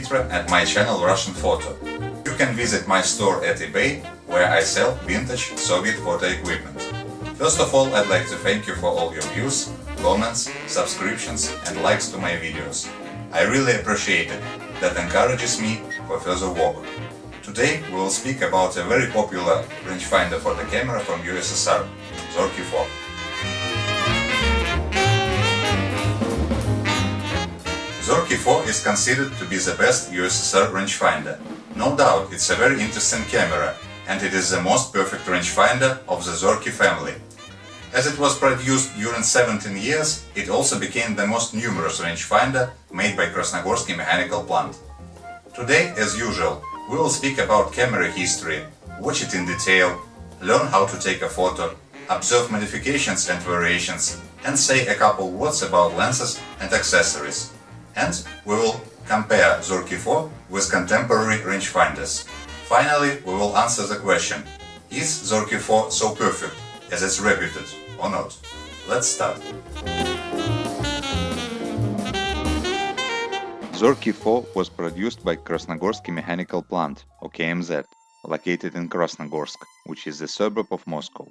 intro at my channel Russian Photo. You can visit my store at eBay, where I sell vintage Soviet photo equipment. First of all, I'd like to thank you for all your views, comments, subscriptions and likes to my videos. I really appreciate it. That encourages me for further work. Today we will speak about a very popular rangefinder photo camera from USSR, Zorki-4. Zorki-4 is considered to be the best USSR rangefinder. No doubt it's a very interesting camera, and it is the most perfect rangefinder of the Zorki family. As it was produced during 17 years, it also became the most numerous rangefinder made by Krasnogorsky mechanical plant. Today, as usual, we will speak about camera history, watch it in detail, learn how to take a photo, observe modifications and variations, and say a couple words about lenses and accessories. And we will compare Zorki-4 with contemporary rangefinders. Finally, we will answer the question, is Zorki-4 so perfect as it's reputed or not? Let's start. Zorki-4 was produced by Krasnogorsky Mechanical Plant, or KMZ, located in Krasnogorsk, which is a suburb of Moscow.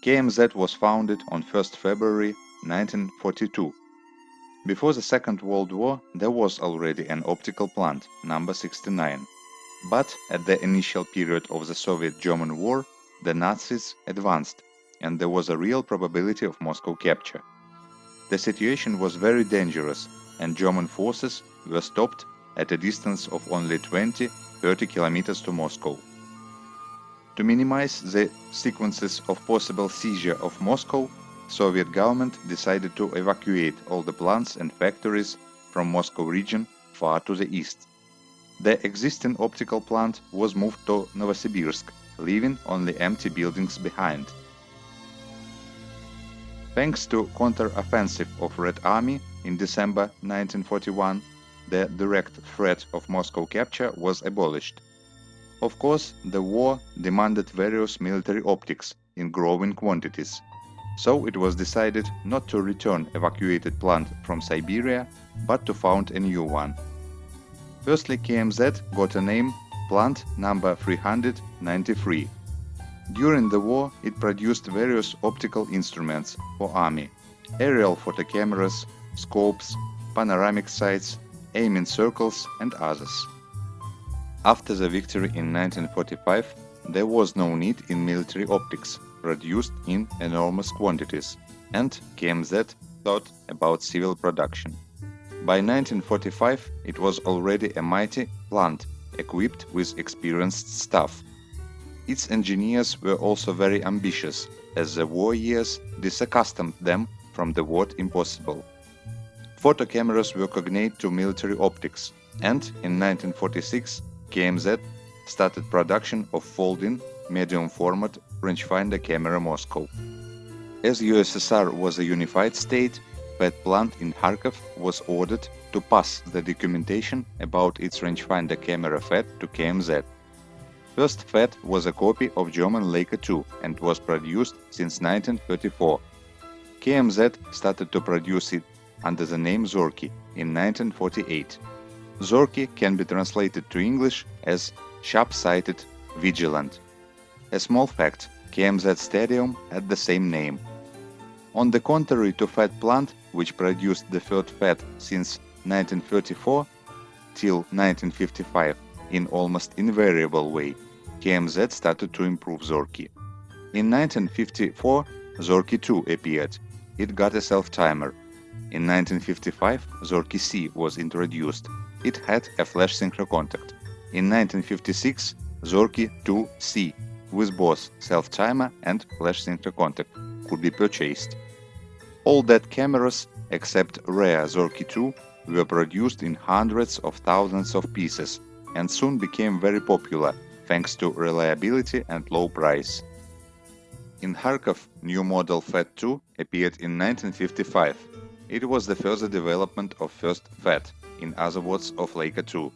KMZ was founded on 1st February 1942. Before the Second World War, there was already an optical plant, number 69. But at the initial period of the Soviet-German War, the Nazis advanced, and there was a real probability of Moscow capture. The situation was very dangerous, and German forces were stopped at a distance of only 20-30 kilometers to Moscow. To minimize the sequences of possible seizure of Moscow, Soviet government decided to evacuate all the plants and factories from Moscow region far to the east. The existing optical plant was moved to Novosibirsk, leaving only empty buildings behind. Thanks to counter-offensive of Red Army in December 1941, the direct threat of Moscow capture was abolished. Of course, the war demanded various military optics in growing quantities, so it was decided not to return evacuated plant from Siberia, but to found a new one. Firstly, KMZ got a name, plant number 393. During the war, it produced various optical instruments for army, aerial photo cameras, scopes, panoramic sights, aiming circles and others. After the victory in 1945, there was no need in military optics, produced in enormous quantities, and KMZ thought about civil production. By 1945, it was already a mighty plant, equipped with experienced staff. Its engineers were also very ambitious, as the war years disaccustomed them from the word impossible. Photo cameras were cognate to military optics, and in 1946, KMZ started production of folding, medium-format rangefinder camera Moscow. As USSR was a unified state, that plant in Kharkov was ordered to pass the documentation about its rangefinder camera FAT to KMZ. First FAT was a copy of German Leica-2 and was produced since 1934. KMZ started to produce it under the name Zorki in 1948. Zorki can be translated to English as sharp-sighted, vigilant. A small fact, KMZ Stadium had the same name. On the contrary to FAT plant, which produced the third FAT since 1934 till 1955 in almost invariable way, KMZ started to improve Zorki. In 1954, Zorki-2 appeared. It got a self-timer. In 1955, Zorki-C was introduced. It had a flash synchro contact. In 1956, Zorki-2C with both self-timer and flash synchro contact could be purchased. All that cameras, except rare Zorki-2, were produced in hundreds of thousands of pieces and soon became very popular thanks to reliability and low price. In Kharkov, new model FAT-2 appeared in 1955. It was the further development of first FAT, in other words of Leica-2.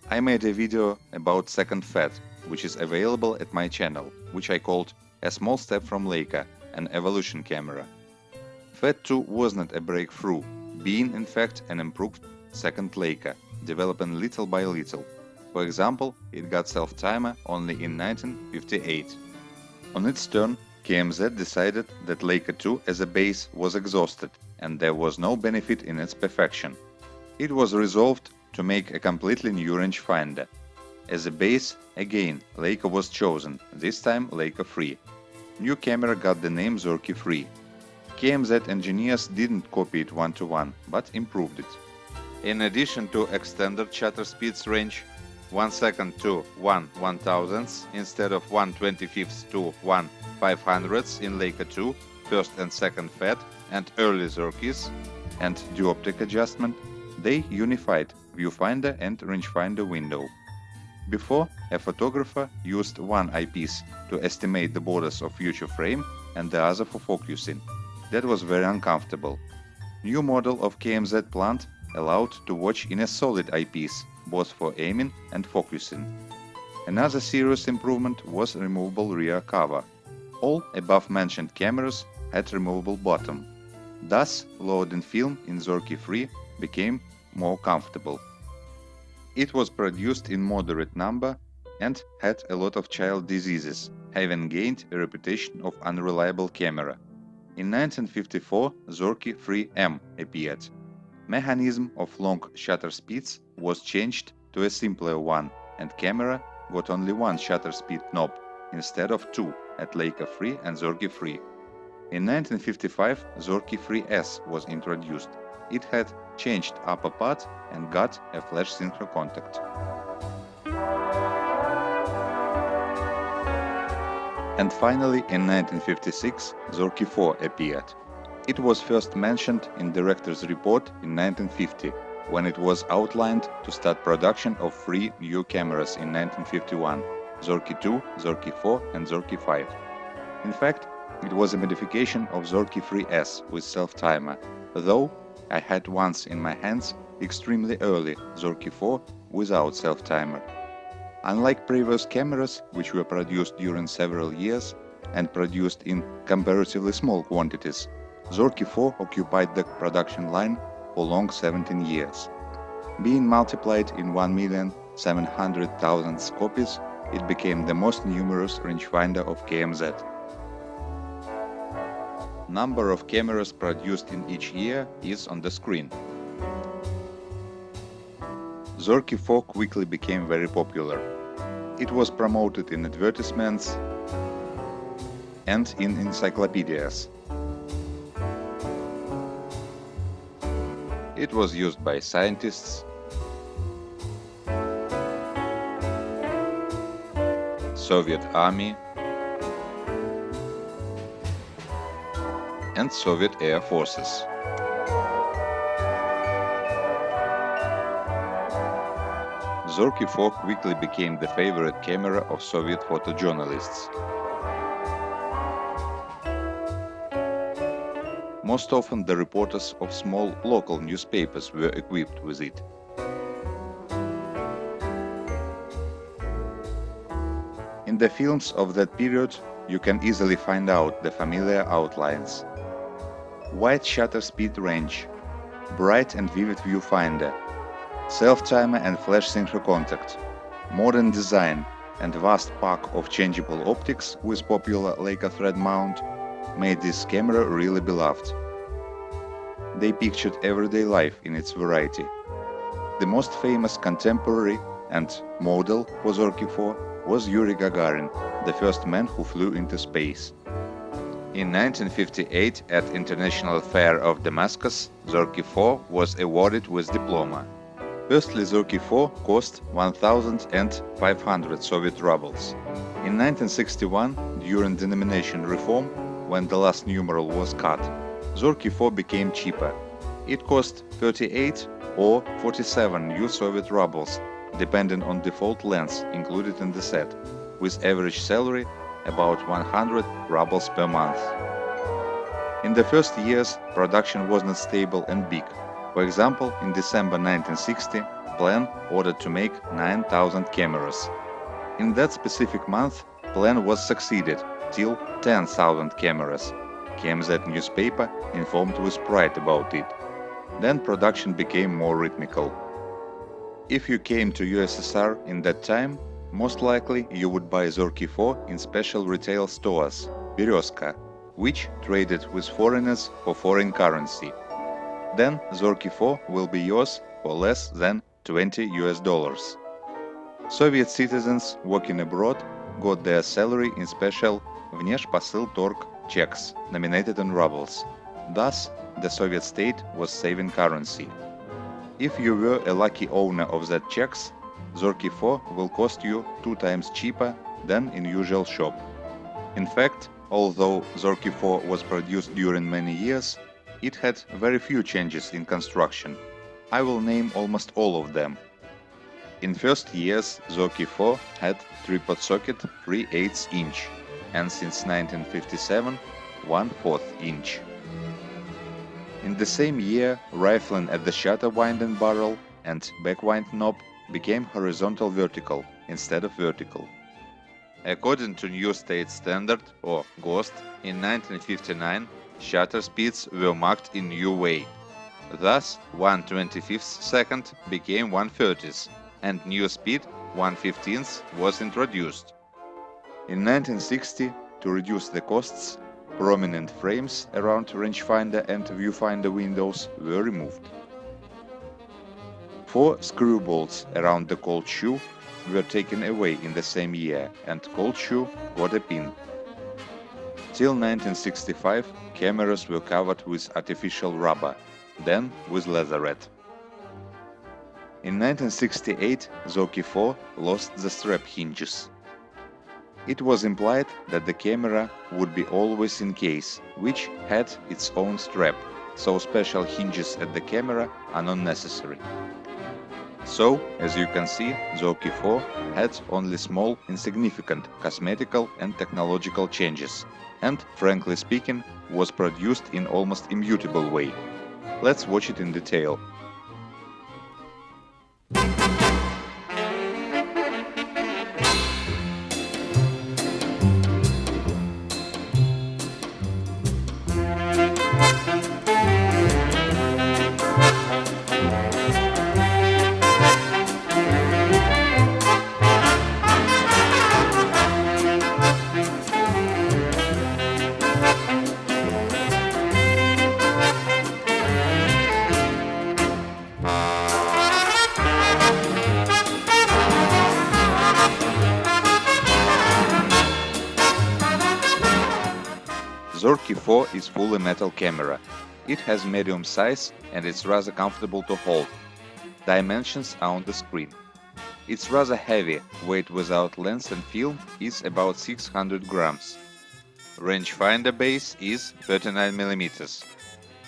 I made a video about second FAT, which is available at my channel, which I called A Small Step from Leica, an evolution camera. FAT-2 was not a breakthrough, being in fact an improved second Leica, developing little by little. For example, it got self-timer only in 1958. On its turn, KMZ decided that Leica-2 as a base was exhausted and there was no benefit in its perfection. It was resolved to make a completely new rangefinder. As a base, again, Leica was chosen, this time Leica-3. New camera got the name Zorki-4. KMZ engineers didn't copy it one-to-one, but improved it. In addition to extended shutter speeds range, 1 second to 1/1000th instead of 1/25th to 1/500th in Leica-2, first and second FET, and early Zorkis, and dioptric adjustment, they unified viewfinder and rangefinder window. Before, a photographer used one eyepiece to estimate the borders of future frame and the other for focusing. That was very uncomfortable. New model of KMZ plant allowed to watch in a solid eyepiece, both for aiming and focusing. Another serious improvement was removable rear cover. All above-mentioned cameras had removable bottom. Thus, loading film in Zorki-4 became more comfortable. It was produced in moderate number and had a lot of child diseases, having gained a reputation of unreliable camera. In 1954, Zorki-3M appeared. Mechanism of long shutter speeds was changed to a simpler one, and camera got only one shutter speed knob instead of two at Leica-3 and Zorki-4. In 1955, Zorki-3S was introduced. It had changed upper part and got a flash synchro contact. And finally, in 1956, Zorki-4 appeared. It was first mentioned in director's report in 1950, when it was outlined to start production of 3 new cameras in 1951, Zorki-2, Zorki-4 and Zorki-5. In fact, it was a modification of Zorki-3S with self-timer, though I had once in my hands extremely early Zorki-4 without self-timer. Unlike previous cameras, which were produced during several years and produced in comparatively small quantities, Zorki-4 occupied the production line for long 17 years. Being multiplied in 1,700,000 copies, it became the most numerous rangefinder of KMZ. Number of cameras produced in each year is on the screen. Zorki-4 quickly became very popular. It was promoted in advertisements and in encyclopedias. It was used by scientists, Soviet Army, and Soviet Air Forces. Zorki-4 quickly became the favorite camera of Soviet photojournalists. Most often the reporters of small local newspapers were equipped with it. In the films of that period, you can easily find out the familiar outlines. Wide shutter speed range, bright and vivid viewfinder, self-timer and flash synchro contact, modern design and vast pack of changeable optics with popular Leica thread mount made this camera really beloved. They pictured everyday life in its variety. The most famous contemporary and model for Zorki-4 was Yuri Gagarin, the first man who flew into space. In 1958, at International Fair of Damascus, Zorki-4 was awarded with diploma. Firstly, Zorki-4 cost 1,500 Soviet rubles. In 1961, during denomination reform, when the last numeral was cut, Zorki-4 became cheaper. It cost 38 or 47 new Soviet rubles, depending on default lens included in the set, with average salary about 100 rubles per month. In the first years, production was not stable and big. For example, in December 1960, Plan ordered to make 9,000 cameras. In that specific month, Plan was succeeded till 10,000 cameras. KMZ newspaper informed with pride about it. Then production became more rhythmical. If you came to USSR in that time, most likely you would buy Zorki-4 in special retail stores, Berezka, which traded with foreigners for foreign currency. Then Zorki-4 will be yours for less than $20. Soviet citizens working abroad got their salary in special Внешпосыл-торг checks, nominated in rubles. Thus, the Soviet state was saving currency. If you were a lucky owner of that checks, Zorki-4 will cost you 2 times cheaper than in usual shop. In fact, although Zorki-4 was produced during many years, it had very few changes in construction. I will name almost all of them. In first years, Zorki-4 had tripod socket 3/8 inch, and since 1957, 1/4 inch. In the same year, rifling at the shutter wind and barrel and backwind knob became horizontal-vertical instead of vertical. According to new state standard, or GOST, in 1959, shutter speeds were marked in new way. Thus, 1/25th second became 1/30th, and new speed 1/15th was introduced. In 1960, to reduce the costs, prominent frames around rangefinder and viewfinder windows were removed. 4 screw bolts around the cold shoe were taken away in the same year, and cold shoe got a pin. Till 1965, cameras were covered with artificial rubber, then with leatherette. In 1968, Zorki-4 lost the strap hinges. It was implied that the camera would be always in case, which had its own strap, so special hinges at the camera are not necessary. So, as you can see, Zorki-4 had only small, insignificant cosmetical and technological changes, and, frankly speaking, was produced in almost immutable way. Let's watch it in detail. Zorki-4 is fully metal camera. It has medium size and it's rather comfortable to hold. Dimensions are on the screen. It's rather heavy, weight without lens and film is about 600 grams. Rangefinder base is 39 mm.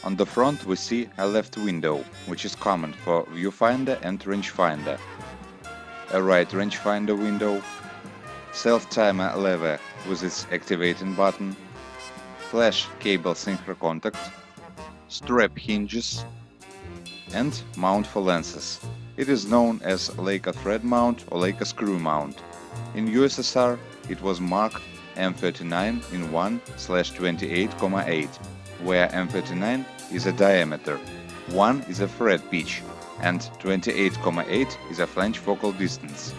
On the front we see a left window, which is common for viewfinder and rangefinder. A right rangefinder window, self-timer lever with its activating button, flash cable synchro contact, strap hinges, and mount for lenses. It is known as Leica thread mount or Leica screw mount. In USSR it was marked M39 in 1/28,8, where M39 is a diameter, 1 is a thread pitch, and 28,8 is a flange focal distance.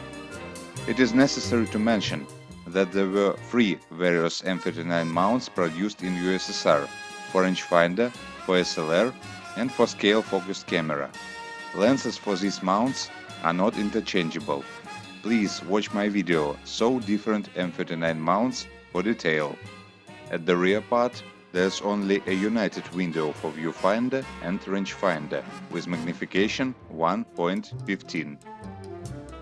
It is necessary to mention that there were 3 various M39 mounts produced in USSR, for rangefinder, for SLR, and for scale-focused camera. Lenses for these mounts are not interchangeable. Please watch my video "So different M39 mounts" for detail. At the rear part, there's only a united window for viewfinder and rangefinder with magnification 1.15.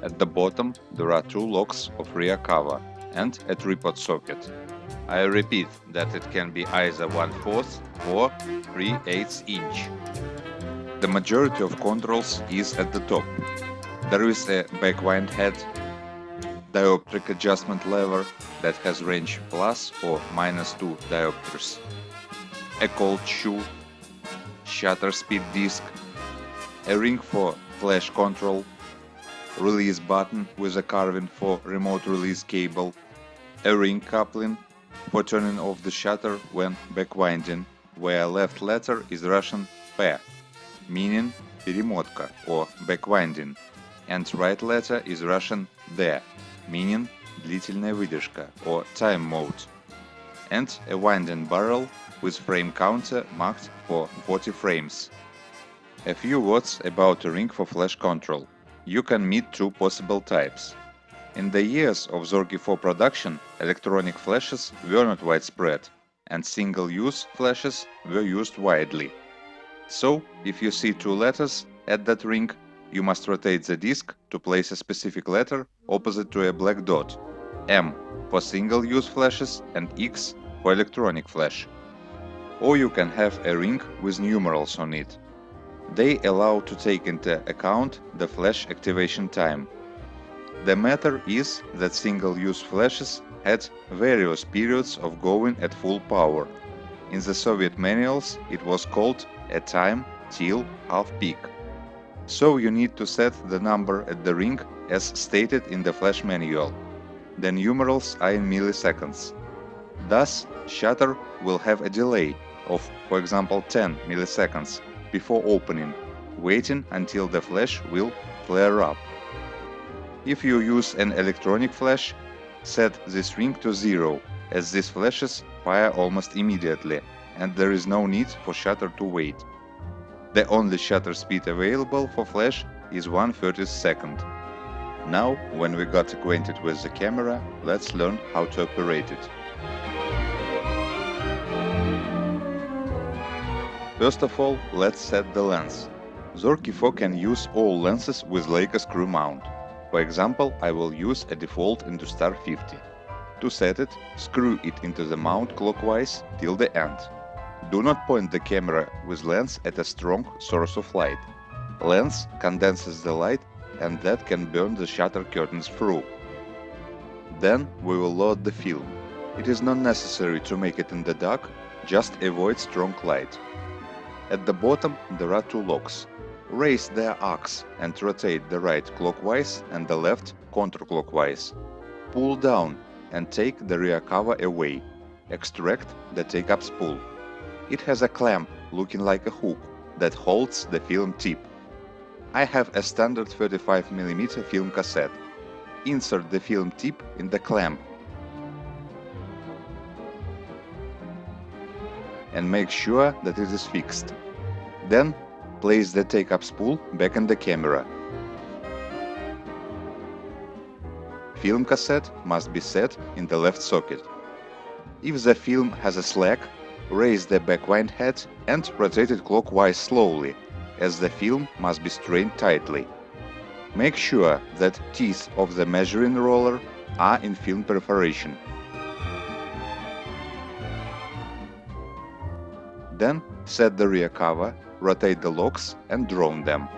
At the bottom there are 2 locks of rear cover and a tripod socket. I repeat that it can be either 1/4 or 3/8 inch. The majority of controls is at the top. There is a backwind head, dioptric adjustment lever that has range plus or -2 diopters, a cold shoe, shutter speed disc, a ring for flash control, release button with a carving for remote release cable, a ring coupling for turning off the shutter when backwinding, where left letter is Russian P, meaning перемотка or backwinding, and right letter is Russian "there", meaning длительная выдержка or time mode, and a winding barrel with frame counter marked for 40 frames. A few words about a ring for flash control. You can meet two possible types. In the years of Zorki-4 production, electronic flashes were not widespread, and single-use flashes were used widely. So, if you see two letters at that ring, you must rotate the disc to place a specific letter opposite to a black dot, M for single-use flashes and X for electronic flash. Or you can have a ring with numerals on it. They allow to take into account the flash activation time. The matter is that single-use flashes had various periods of going at full power. In the Soviet manuals, it was called a time till half peak. So you need to set the number at the ring as stated in the flash manual. The numerals are in milliseconds. Thus, shutter will have a delay of, for example, 10 milliseconds before opening, waiting until the flash will flare up. If you use an electronic flash, set this ring to 0, as these flashes fire almost immediately, and there is no need for shutter to wait. The only shutter speed available for flash is 1/30 second. Now, when we got acquainted with the camera, let's learn how to operate it. First of all, let's set the lens. Zorki-4 can use all lenses with Leica screw mount. For example, I will use a default Industar 50. To set it, screw it into the mount clockwise till the end. Do not point the camera with lens at a strong source of light. Lens condenses the light and that can burn the shutter curtains through. Then we will load the film. It is not necessary to make it in the dark, just avoid strong light. At the bottom there are two locks. Raise their arcs and rotate the right clockwise and the left counterclockwise. Pull down and take the rear cover away. Extract the take-up spool. It has a clamp looking like a hook that holds the film tip. I have a standard 35mm film cassette. Insert the film tip in the clamp and make sure that it is fixed. Then place the take-up spool back in the camera. Film cassette must be set in the left socket. If the film has a slack, raise the backwind head and rotate it clockwise slowly, as the film must be strained tightly. Make sure that teeth of the measuring roller are in film perforation. Then set the rear cover, rotate the locks and drone them.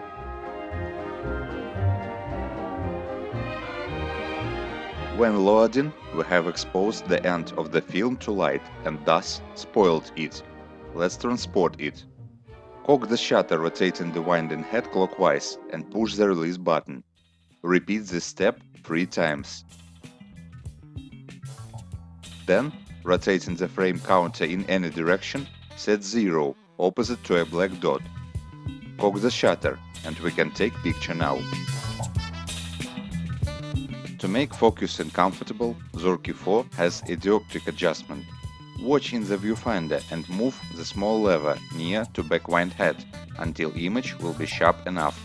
When loading, we have exposed the end of the film to light and thus spoiled it. Let's transport it. Cock the shutter rotating the winding head clockwise and push the release button. Repeat this step 3 times. Then, rotating the frame counter in any direction, set 0 opposite to a black dot. Cock the shutter and we can take picture now. To make focusing comfortable, Zorki-4 has a dioptric adjustment. Watch in the viewfinder and move the small lever near to backwind head until image will be sharp enough.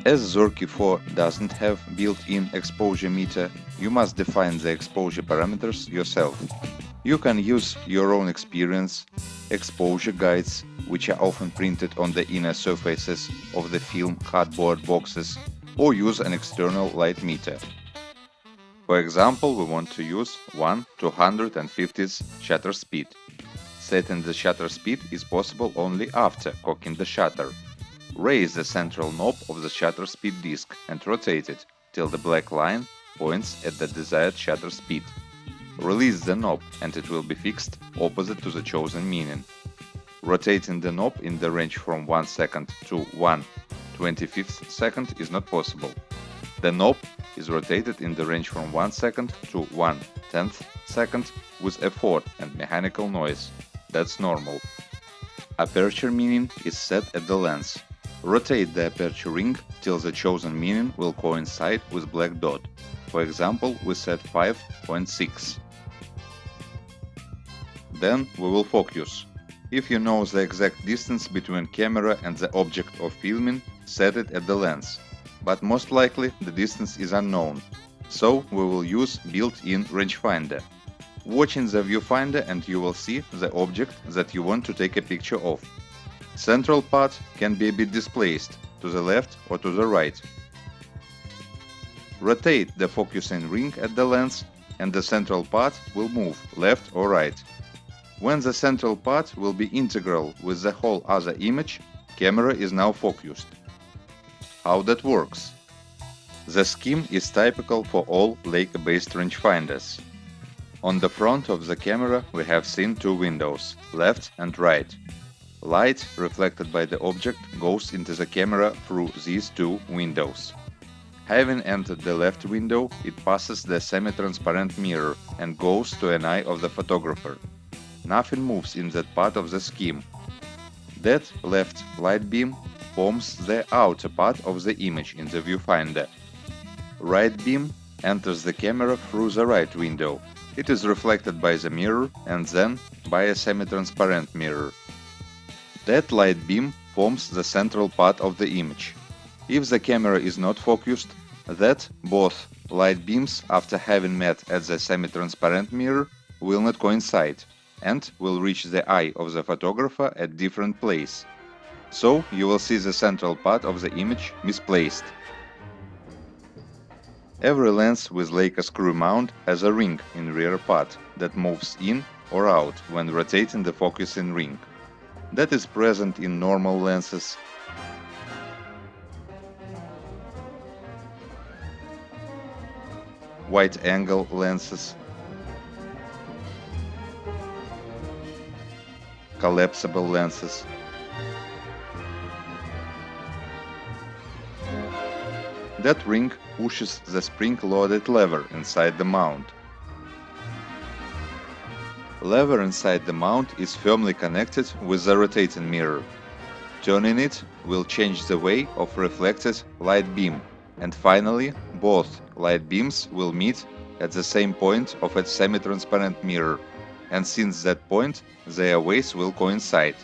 As Zorki-4 doesn't have built-in exposure meter, you must define the exposure parameters yourself. You can use your own experience, exposure guides, which are often printed on the inner surfaces of the film cardboard boxes, or use an external light meter. For example, we want to use 1/250th shutter speed. Setting the shutter speed is possible only after cocking the shutter. Raise the central knob of the shutter speed disc and rotate it till the black line points at the desired shutter speed. Release the knob and it will be fixed opposite to the chosen meaning. Rotating the knob in the range from 1 second to 1/25th second is not possible. The knob is rotated in the range from 1 second to 1/10th second with effort and mechanical noise. That's normal. Aperture meaning is set at the lens. Rotate the aperture ring till the chosen meaning will coincide with black dot. For example, we set 5.6. Then we will focus. If you know the exact distance between camera and the object of filming, set it at the lens. But most likely the distance is unknown, so we will use built-in rangefinder. Watch in the viewfinder and you will see the object that you want to take a picture of. Central part can be a bit displaced, to the left or to the right. Rotate the focusing ring at the lens and the central part will move left or right. When the central part will be integral with the whole other image, camera is now focused. How that works? The scheme is typical for all Leica-based rangefinders. On the front of the camera we have seen two windows, left and right. Light reflected by the object goes into the camera through these two windows. Having entered the left window, it passes the semi-transparent mirror and goes to an eye of the photographer. Nothing moves in that part of the scheme. That left light beam forms the outer part of the image in the viewfinder. Right beam enters the camera through the right window. It is reflected by the mirror and then by a semi-transparent mirror. That light beam forms the central part of the image. If the camera is not focused, that both light beams, after having met at the semi-transparent mirror, will not coincide and will reach the eye of the photographer at different place. So you will see the central part of the image misplaced. Every lens with Leica screw mount has a ring in rear part that moves in or out when rotating the focusing ring. That is present in normal lenses, wide-angle lenses, collapsible lenses, that ring pushes the spring-loaded lever inside the mount. Lever inside the mount is firmly connected with the rotating mirror. Turning it will change the way of reflected light beam, and finally both light beams will meet at the same point of a semi-transparent mirror, and since that point their ways will coincide.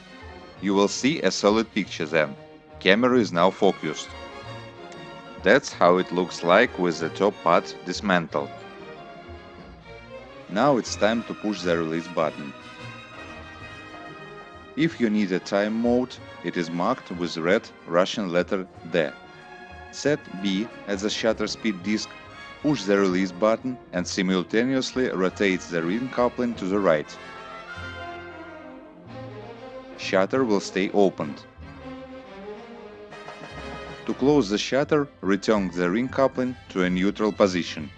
You will see a solid picture then. Camera is now focused. That's how it looks like with the top part dismantled. Now it's time to push the release button. If you need a time mode, it is marked with red Russian letter D. Set B as the shutter speed disk, push the release button and simultaneously rotate the ring coupling to the right. Shutter will stay opened. To close the shutter, return the ring coupling to a neutral position.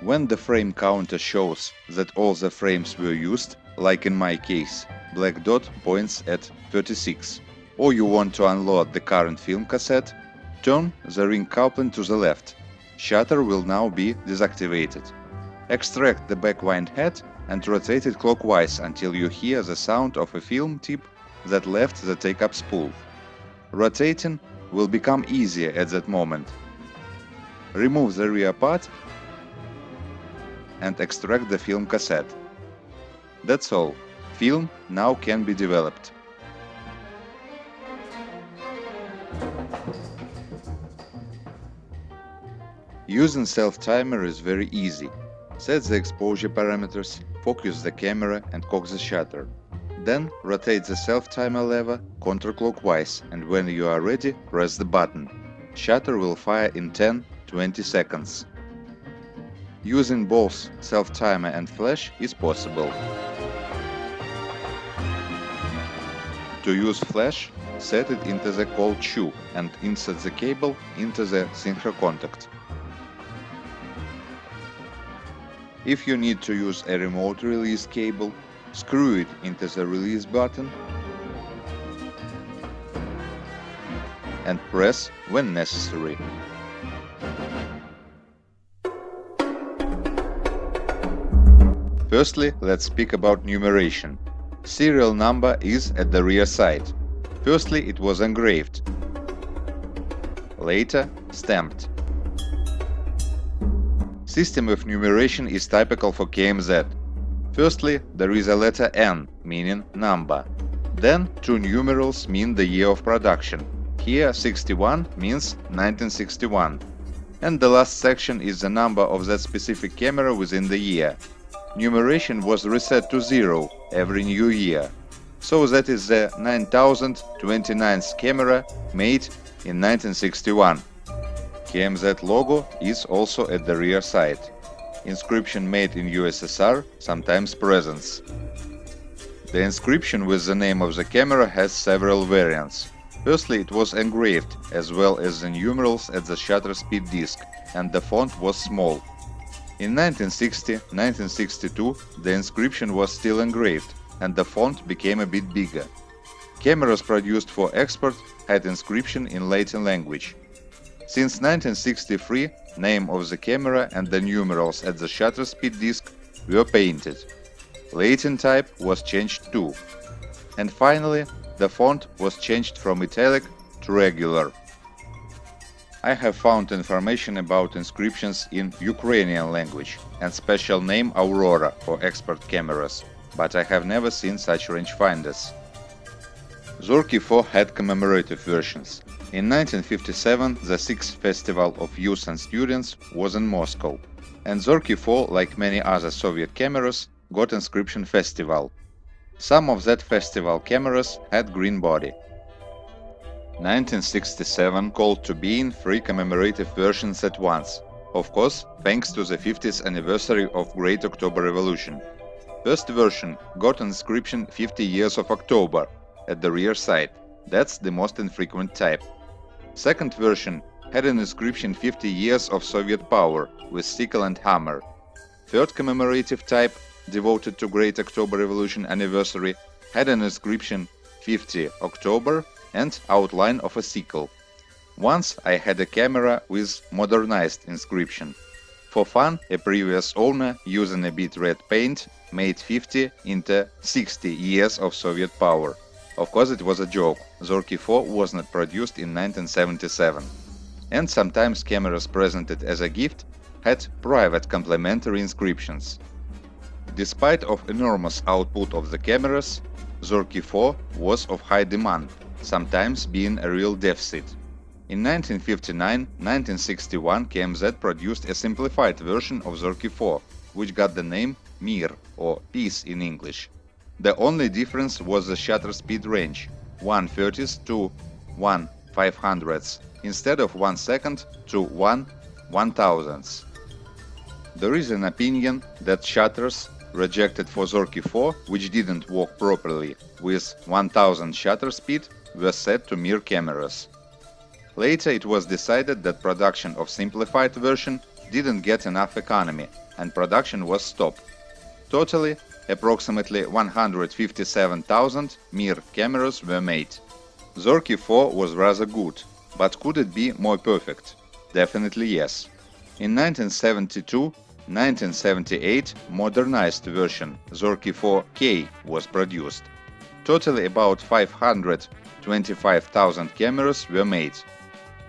When the frame counter shows that all the frames were used, like in my case, black dot points at 36, or you want to unload the current film cassette, turn the ring coupling to the left. Shutter will now be deactivated. Extract the backwind head and rotate it clockwise until you hear the sound of a film tip that left the take-up spool. Rotating will become easier at that moment. Remove the rear part and extract the film cassette. That's all. Film now can be developed. Using self-timer is very easy. Set the exposure parameters, focus the camera and cock the shutter. Then rotate the self-timer lever counterclockwise, and when you are ready, press the button. Shutter will fire in 10-20 seconds. Using both self-timer and flash is possible. To use flash, set it into the cold shoe and insert the cable into the synchro contact. If you need to use a remote release cable, screw it into the release button and press when necessary. Firstly, let's speak about numeration. Serial number is at the rear side. Firstly, it was engraved, later stamped. System of numeration is typical for KMZ. Firstly, there is a letter N, meaning number. Then two numerals mean the year of production. Here 61 means 1961. And the last section is the number of that specific camera within the year. Numeration was reset to 0 every new year. So that is the 9029th camera made in 1961. KMZ logo is also at the rear side. Inscription made in USSR sometimes presents. The inscription with the name of the camera has several variants. Firstly, it was engraved, as well as the numerals at the shutter speed disc, and the font was small. In 1960-1962, the inscription was still engraved, and the font became a bit bigger. Cameras produced for export had inscription in Latin language. Since 1963, name of the camera and the numerals at the shutter speed disc were painted. Latin type was changed too. And finally, the font was changed from italic to regular. I have found information about inscriptions in Ukrainian language and special name Aurora for export cameras, but I have never seen such rangefinders. Zorki-4 had commemorative versions. In 1957, the 6th Festival of Youth and Students was in Moscow, and Zorki-4, like many other Soviet cameras, got inscription festival. Some of that festival cameras had green body. 1967 called to be in 3 commemorative versions at once, of course, thanks to the 50th anniversary of Great October Revolution. First version got inscription 50 years of October at the rear side. That's the most infrequent type. Second version had an inscription 50 years of Soviet power with sickle and hammer. Third commemorative type, devoted to Great October Revolution anniversary, had an inscription 50 October and outline of a sickle. Once I had a camera with modernized inscription. For fun, a previous owner, using a bit red paint, made 50 into 60 years of Soviet power. Of course, it was a joke. Zorki-4 was not produced in 1977. And sometimes cameras presented as a gift had private complimentary inscriptions. Despite of enormous output of the cameras, Zorki-4 was of high demand, sometimes being a real deficit. In 1959-1961, KMZ produced a simplified version of Zorki-4, which got the name Mir, or Peace in English. The only difference was the shutter speed range, 1/30th to 1/500th, instead of 1 second to 1/1000th. There is an opinion that shutters rejected for Zorki-4, which didn't work properly with 1000 shutter speed, were set to Mir cameras. Later it was decided that production of simplified version didn't get enough economy, and production was stopped. Totally, approximately 157,000 Mir cameras were made. Zorki-4 was rather good, but could it be more perfect? Definitely yes. In 1972-1978, modernized version Zorki-4K was produced. Totally about 525,000 cameras were made.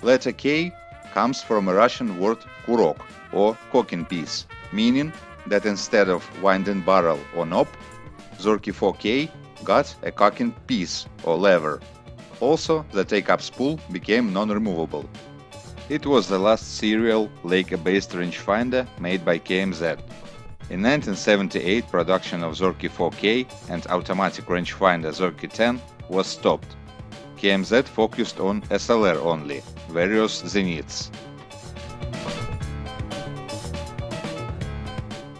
Letter K comes from a Russian word kurok, or cocking piece, meaning that instead of winding barrel or knob, Zorki-4K got a cocking piece or lever. Also, the take-up spool became non-removable. It was the last serial Leica-based rangefinder made by KMZ. In 1978, production of Zorki-4K and automatic rangefinder Zorki-10 was stopped. KMZ focused on SLR only, various zeniths.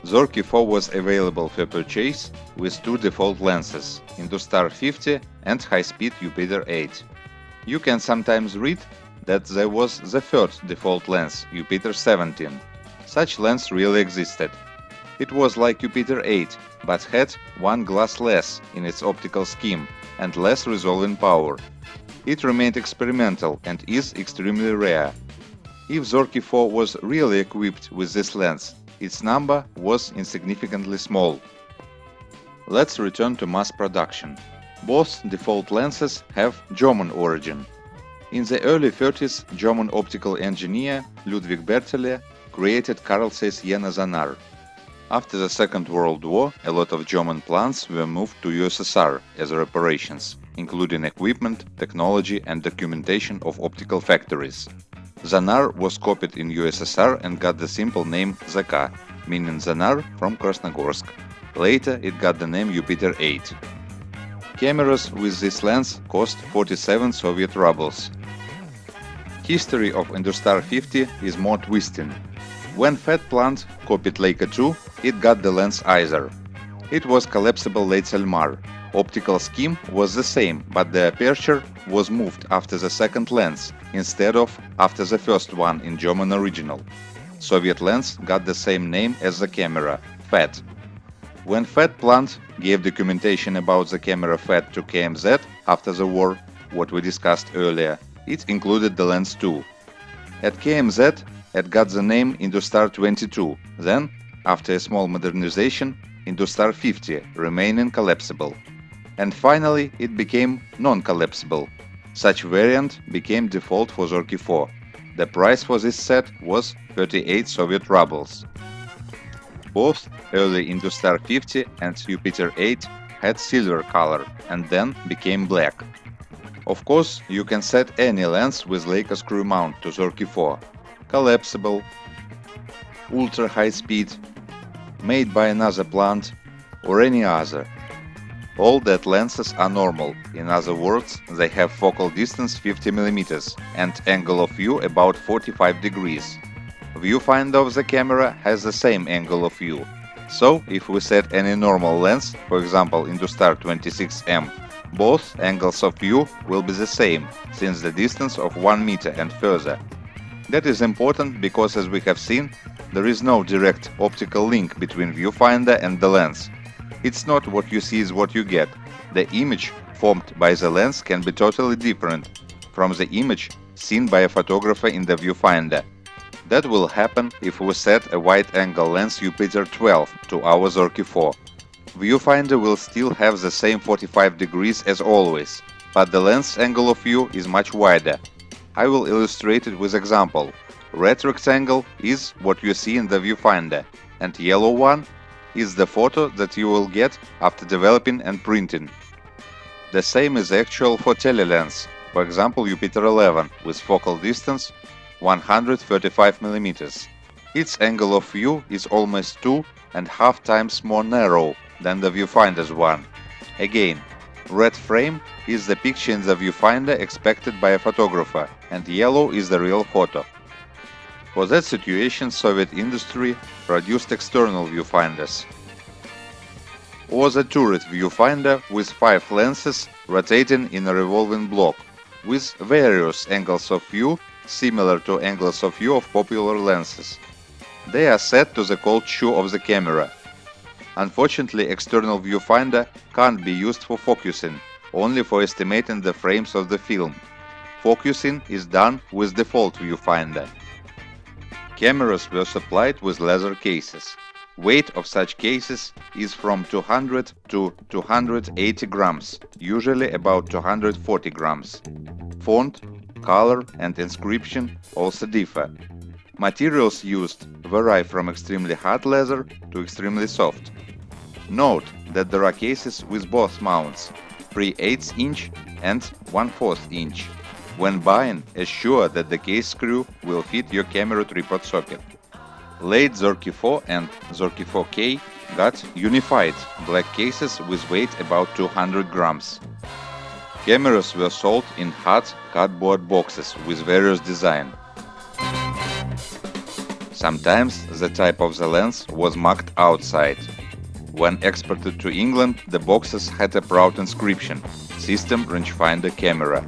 Zorki-4 was available for purchase with 2 default lenses, Industar 50 and high-speed Jupiter 8. You can sometimes read that there was the third default lens, Jupiter 17. Such lens really existed. It was like Jupiter 8, but had 1 glass less in its optical scheme and less resolving power. It remained experimental and is extremely rare. If Zorki-4 was really equipped with this lens, its number was insignificantly small. Let's return to mass production. Both default lenses have German origin. In the early 30s, German optical engineer Ludwig Berthollet created Carl Zeiss Jena Zanar. After the Second World War, a lot of German plants were moved to USSR as reparations, including equipment, technology and documentation of optical factories. Zanar was copied in USSR and got the simple name ZK, meaning Zanar from Krasnogorsk. Later it got the name Jupiter 8. Cameras with this lens cost 47 Soviet rubles. History of Industar 50 is more twisting. When Fat Plant copied Leica 2, it got the lens either. It was collapsible Leica-Elmar. Optical scheme was the same, but the aperture was moved after the second lens instead of after the first one in German original. Soviet lens got the same name as the camera, FAT. When Fat Plant gave documentation about the camera FAT to KMZ after the war, what we discussed earlier, it included the lens too. At KMZ, it got the name Industar 22, then, after a small modernization, Industar 50, remaining collapsible. And finally, it became non-collapsible. Such variant became default for Zorki-4. The price for this set was 38 Soviet rubles. Both early Industar 50 and Jupiter 8 had silver color and then became black. Of course, you can set any lens with Leica screw mount to Zorki-4, collapsible, ultra high speed, made by another plant, or any other. All that lenses are normal, in other words, they have focal distance 50 mm and angle of view about 45 degrees. Viewfinder of the camera has the same angle of view. So, if we set any normal lens, for example Industar 26M, both angles of view will be the same, since the distance of 1 meter and further. That is important because, as we have seen, there is no direct optical link between viewfinder and the lens. It's not what you see is what you get. The image formed by the lens can be totally different from the image seen by a photographer in the viewfinder. That will happen if we set a wide-angle lens Jupiter 12 to our Zorki-4. Viewfinder will still have the same 45 degrees as always, but the lens angle of view is much wider. I will illustrate it with example. Red rectangle is what you see in the viewfinder, and yellow one is the photo that you will get after developing and printing. The same is actual for telelens, for example Jupiter 11 with focal distance 135 mm. Its angle of view is almost 2.5 times more narrow than the viewfinder's one. Again, red frame is the picture in the viewfinder expected by a photographer, and yellow is the real photo. For that situation, Soviet industry produced external viewfinders, or the turret viewfinder with 5 lenses rotating in a revolving block, with various angles of view similar to angles of view of popular lenses. They are set to the cold shoe of the camera. Unfortunately, external viewfinder can't be used for focusing, only for estimating the frames of the film. Focusing is done with default viewfinder. Cameras were supplied with leather cases. Weight of such cases is from 200 to 280 grams, usually about 240 grams. Font, color and inscription also differ. Materials used vary from extremely hard leather to extremely soft. Note that there are cases with both mounts, 3/8 inch and 1/4 inch. When buying, assure that the case screw will fit your camera tripod socket. Late Zorki-4 and Zorki-4K got unified black cases with weight about 200 grams. Cameras were sold in hard cardboard boxes with various design. Sometimes the type of the lens was marked outside. When exported to England, the boxes had a proud inscription, System Rangefinder Camera.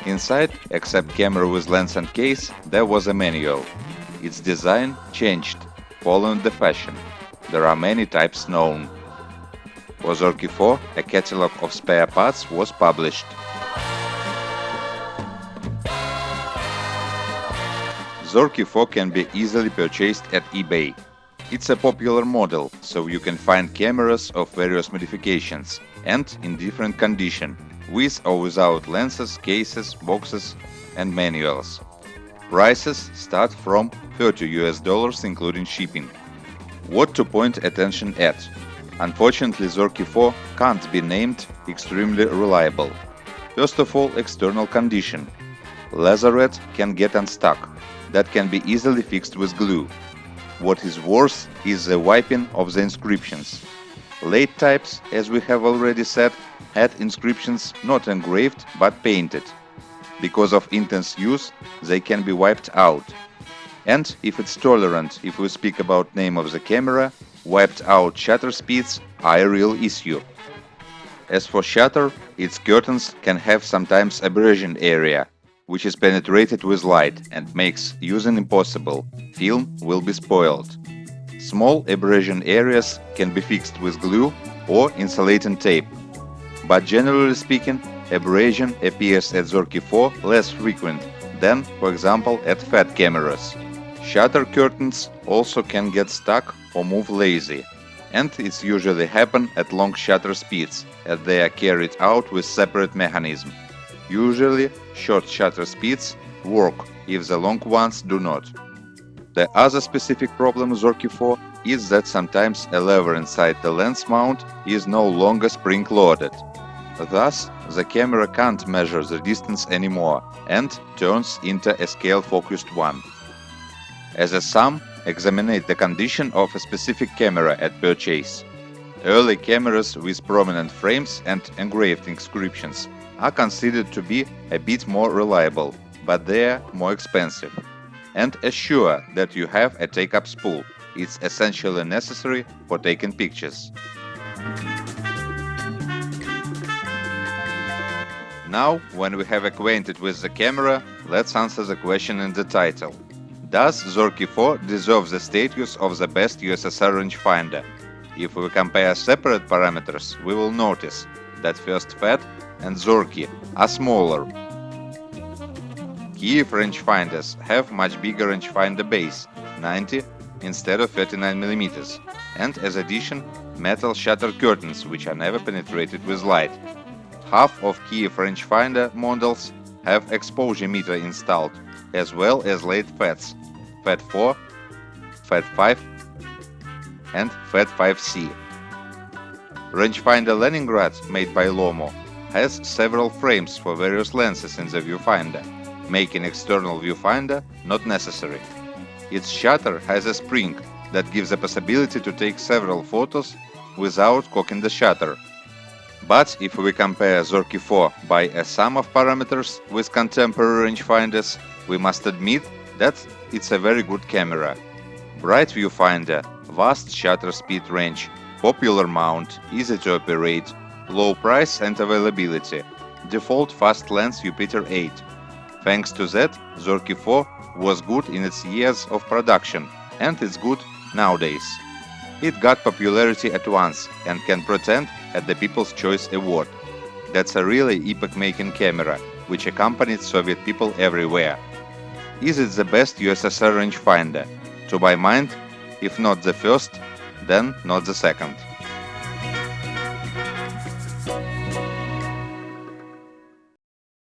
Inside, except camera with lens and case, there was a manual. Its design changed, following the fashion. There are many types known. For Zorki-4, a catalog of spare parts was published. Zorki-4 can be easily purchased at eBay. It's a popular model, so you can find cameras of various modifications and in different condition, with or without lenses, cases, boxes and manuals. Prices start from $30 including shipping. What to point attention at? Unfortunately, Zorki-4 can't be named extremely reliable. First of all, external condition. Laserette can get unstuck. That can be easily fixed with glue. What is worse is the wiping of the inscriptions. Late types, as we have already said, had inscriptions not engraved but painted. Because of intense use, they can be wiped out. And if it's tolerant, if we speak about name of the camera, wiped out shutter speeds are a real issue. As for shutter, its curtains can have sometimes abrasion area, which is penetrated with light and makes using impossible. Film will be spoiled. Small abrasion areas can be fixed with glue or insulating tape. But generally speaking, abrasion appears at Zorki-4 less frequent than, for example, at fat cameras. Shutter curtains also can get stuck or move lazy, and it's usually happen at long shutter speeds, as they are carried out with separate mechanism. Usually, short shutter speeds work if the long ones do not. The other specific problem with Zorki-4 is that sometimes a lever inside the lens mount is no longer spring-loaded. Thus, the camera can't measure the distance anymore and turns into a scale-focused one. As a sum, examine the condition of a specific camera at purchase. Early cameras with prominent frames and engraved inscriptions are considered to be a bit more reliable, but they are more expensive. And assure that you have a take-up spool. It's essentially necessary for taking pictures. Now, when we have acquainted with the camera, let's answer the question in the title. Does Zorki-4 deserve the status of the best USSR rangefinder? If we compare separate parameters, we will notice that first FAT and Zorki are smaller. Kiev rangefinders have much bigger rangefinder base, 90 instead of 39mm, and as addition, metal shutter curtains which are never penetrated with light. Half of Kiev rangefinder models have exposure meter installed, as well as late FATs, FAT4, FAT5 and FAT5C. Rangefinder Leningrad, made by Lomo, has several frames for various lenses in the viewfinder, making external viewfinder not necessary. Its shutter has a spring that gives the possibility to take several photos without cocking the shutter. But if we compare Zorki-4 by a sum of parameters with contemporary rangefinders, we must admit that it's a very good camera. Bright viewfinder, vast shutter speed range, popular mount, easy to operate, low price and availability, default fast lens Jupiter 8. Thanks to that, Zorki-4 was good in its years of production, and it's good nowadays. It got popularity at once and can pretend at the People's Choice Award. That's a really epoch-making camera, which accompanied Soviet people everywhere. Is it the best USSR rangefinder? To my mind, if not the first, then not the second.